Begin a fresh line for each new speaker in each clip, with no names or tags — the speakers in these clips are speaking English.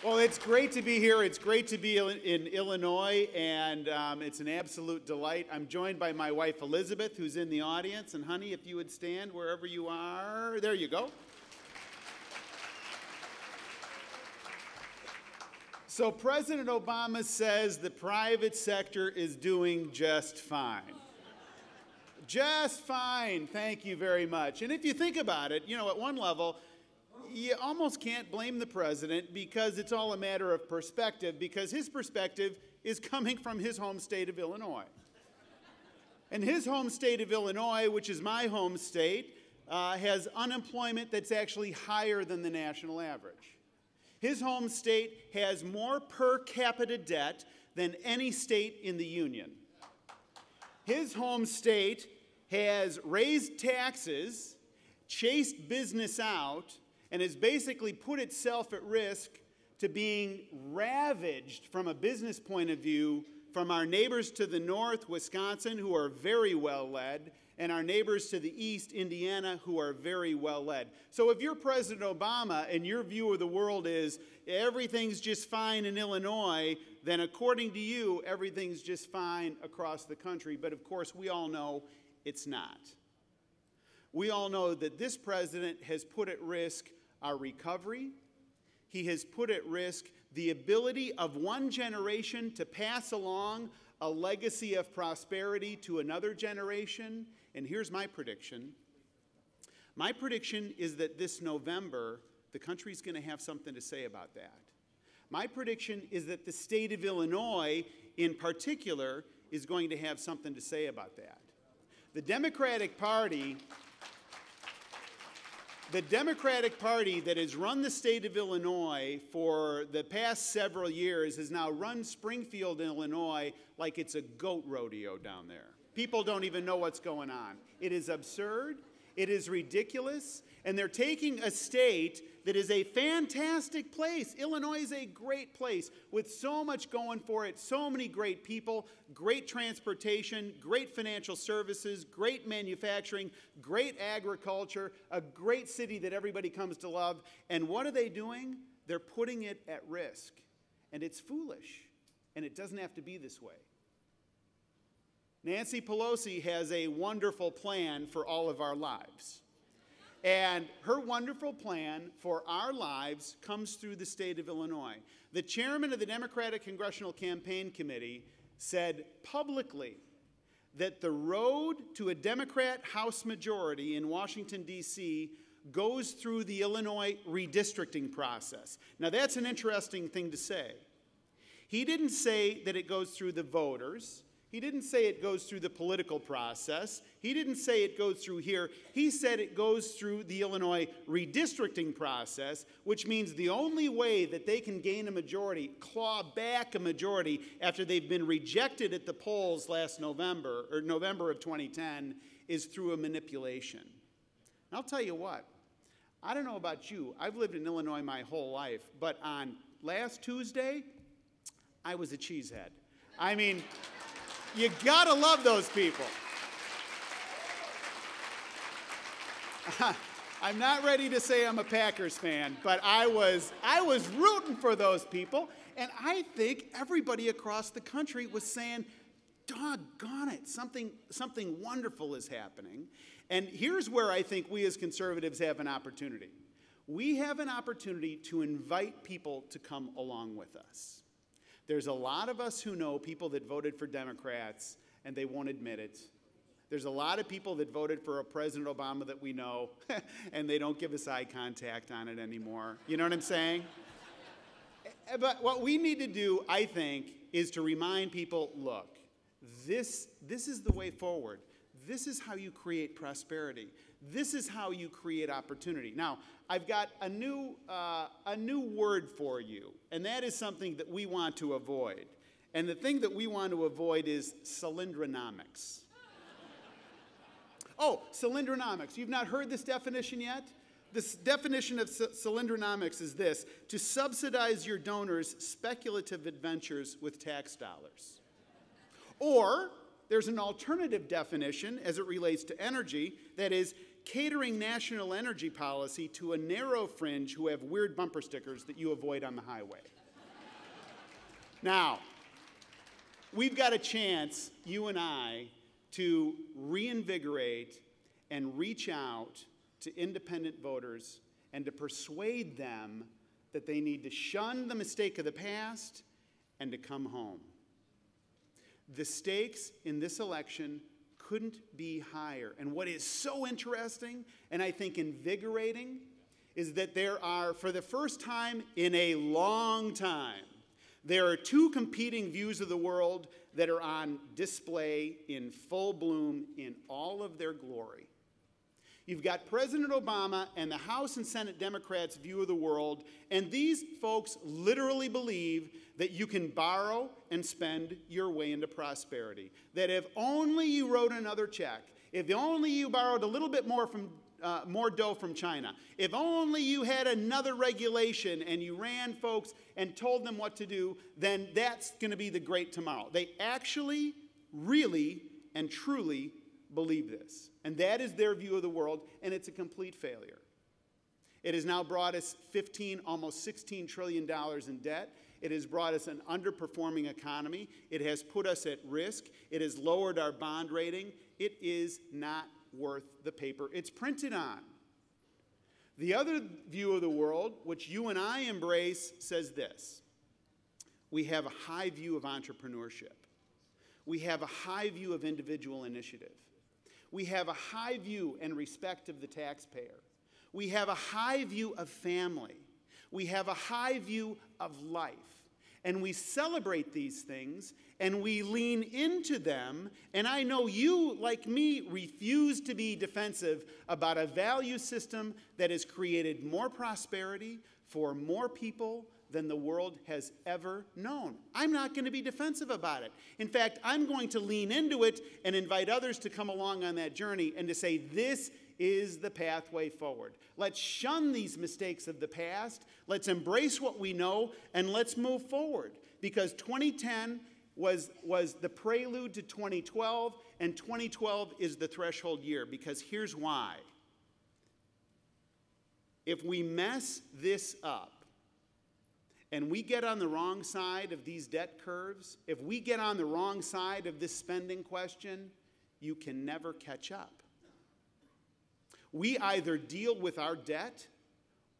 Well, it's great to be here. It's great to be in Illinois, and it's an absolute delight. I'm joined by my wife, Elizabeth, who's in the audience. And honey, if you would stand wherever you are. There you go. So President Obama says the private sector is doing just fine. Just fine. Thank you very much. And if you think about it, at one level, you almost can't blame the president because it's all a matter of perspective, because his perspective is coming from his home state of Illinois. And his home state of Illinois, which is my home state, has unemployment that's actually higher than the national average. His home state has more per capita debt than any state in the union. His home state has raised taxes, chased business out, and has basically put itself at risk to being ravaged from a business point of view from our neighbors to the north, Wisconsin, who are very well led, and our neighbors to the east, Indiana, who are very well led. So if you're President Obama and your view of the world is everything's just fine in Illinois, then according to you, everything's just fine across the country. But of course, we all know it's not. We all know that this president has put at risk our recovery. He has put at risk the ability of one generation to pass along a legacy of prosperity to another generation. And here's my prediction. My prediction is that this November, the country's going to have something to say about that. My prediction is that the state of Illinois, in particular, is going to have something to say about that. The Democratic Party that has run the state of Illinois for the past several years has now run Springfield, Illinois, like it's a goat rodeo down there. People don't even know what's going on. It is absurd. It is ridiculous. And they're taking a state that is a fantastic place. Illinois is a great place with so much going for it, so many great people, great transportation, great financial services, great manufacturing, great agriculture, a great city that everybody comes to love. And what are they doing? They're putting it at risk. And it's foolish. And it doesn't have to be this way. Nancy Pelosi has a wonderful plan for all of our lives. And her wonderful plan for our lives comes through the state of Illinois. The chairman of the Democratic Congressional Campaign Committee said publicly that the road to a Democrat House majority in Washington, D.C. goes through the Illinois redistricting process. Now, that's an interesting thing to say. He didn't say that it goes through the voters. He didn't say it goes through the political process. He didn't say it goes through here. He said it goes through the Illinois redistricting process, which means the only way that they can gain a majority, claw back a majority after they've been rejected at the polls last November, or November of 2010, is through a manipulation. And I'll tell you what, I don't know about you. I've lived in Illinois my whole life, but on last Tuesday, I was a cheesehead. I mean, you gotta love those people. I'm not ready to say I'm a Packers fan, but I was rooting for those people, and I think everybody across the country was saying, doggone it, something wonderful is happening. And here's where I think we as conservatives have an opportunity. We have an opportunity to invite people to come along with us. There's a lot of us who know people that voted for Democrats, and they won't admit it. There's a lot of people that voted for a President Obama that we know, and they don't give us eye contact on it anymore. You know what I'm saying? But what we need to do, I think, is to remind people, look, this is the way forward. This is how you create prosperity. This is how you create opportunity. Now, I've got a new word for you, and that is something that we want to avoid. And the thing that we want to avoid is cylindronomics. Oh, cylindronomics. You've not heard this definition yet? This definition of cylindronomics is this: to subsidize your donors' speculative adventures with tax dollars. Or there's an alternative definition as it relates to energy, that is, catering national energy policy to a narrow fringe who have weird bumper stickers that you avoid on the highway. Now, we've got a chance, you and I, to reinvigorate and reach out to independent voters and to persuade them that they need to shun the mistake of the past and to come home. The stakes in this election couldn't be higher. And what is so interesting and I think invigorating is that there are, for the first time in a long time, there are two competing views of the world that are on display in full bloom in all of their glory. You've got President Obama and the House and Senate Democrats' view of the world, and these folks literally believe that you can borrow and spend your way into prosperity. That if only you wrote another check, if only you borrowed a little bit more dough from China, if only you had another regulation and you ran folks and told them what to do, then that's going to be the great tomorrow. They actually, really, and truly believe this. And that is their view of the world, and it's a complete failure. It has now brought us almost $16 trillion in debt. It has brought us an underperforming economy. It has put us at risk. It has lowered our bond rating. It is not worth the paper it's printed on. The other view of the world, which you and I embrace, says this. We have a high view of entrepreneurship. We have a high view of individual initiative. We have a high view and respect of the taxpayer. We have a high view of family. We have a high view of life. And we celebrate these things, and we lean into them. And I know you, like me, refuse to be defensive about a value system that has created more prosperity for more people than the world has ever known. I'm not going to be defensive about it. In fact, I'm going to lean into it and invite others to come along on that journey and to say, this is the pathway forward. Let's shun these mistakes of the past. Let's embrace what we know, and let's move forward. Because 2010 was the prelude to 2012, and 2012 is the threshold year. Because here's why. If we mess this up, and we get on the wrong side of these debt curves, if we get on the wrong side of this spending question, you can never catch up. We either deal with our debt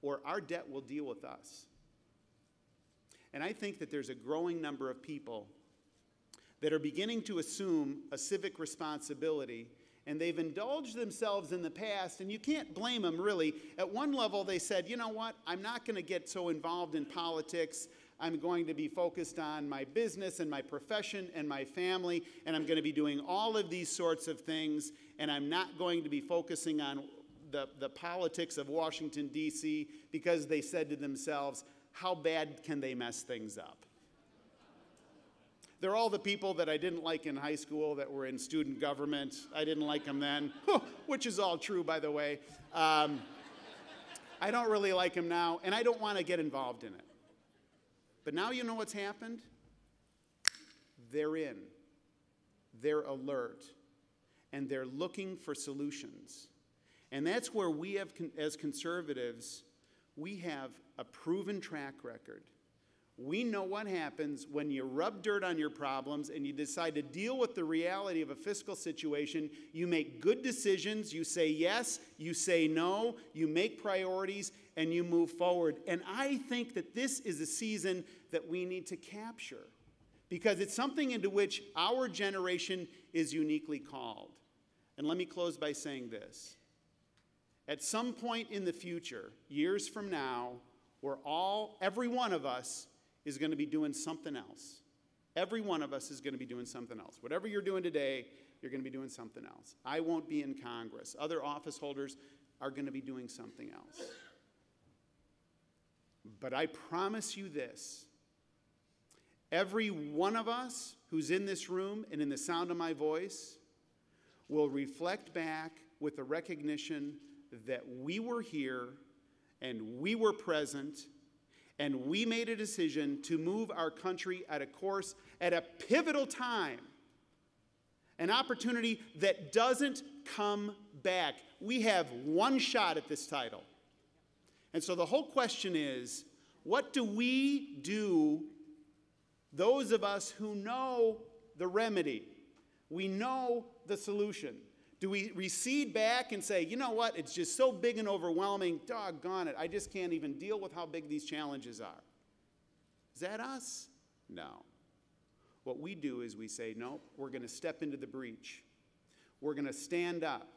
or our debt will deal with us. And I think that there's a growing number of people that are beginning to assume a civic responsibility, and they've indulged themselves in the past, and you can't blame them, really. At one level, they said, you know what, I'm not going to get so involved in politics. I'm going to be focused on my business and my profession and my family, and I'm going to be doing all of these sorts of things, and I'm not going to be focusing on the politics of Washington, D.C., because they said to themselves, how bad can they mess things up? They're all the people that I didn't like in high school that were in student government. I didn't like them then, which is all true, by the way. I don't really like them now, and I don't want to get involved in it. But now you know what's happened? They're in. They're alert. And they're looking for solutions. And that's where we have, as conservatives, we have a proven track record. We know what happens when you rub dirt on your problems and you decide to deal with the reality of a fiscal situation. You make good decisions, you say yes, you say no, you make priorities, and you move forward. And I think that this is a season that we need to capture because it's something into which our generation is uniquely called. And let me close by saying this. At some point in the future, years from now, every one of us is going to be doing something else. Every one of us is going to be doing something else. Whatever you're doing today, you're going to be doing something else. I won't be in Congress. Other office holders are going to be doing something else. But I promise you this. Every one of us who's in this room and in the sound of my voice will reflect back with the recognition that we were here and we were present and we made a decision to move our country at a course at a pivotal time, an opportunity that doesn't come back. We have one shot at this title. And so the whole question is, what do we do, those of us who know the remedy, we know the solution? Do we recede back and say, you know what, it's just so big and overwhelming, doggone it, I just can't even deal with how big these challenges are? Is that us? No. What we do is we say, no, we're going to step into the breach. We're going to stand up.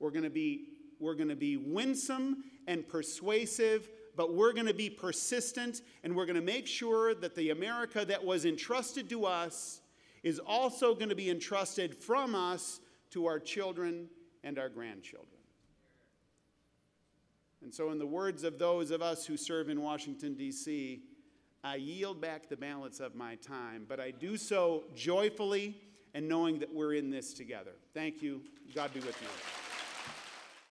We're going to be winsome and persuasive, but we're going to be persistent, and we're going to make sure that the America that was entrusted to us is also going to be entrusted from us to our children and our grandchildren. And so in the words of those of us who serve in Washington, D.C., I yield back the balance of my time, but I do so joyfully and knowing that we're in this together. Thank you. God be with you.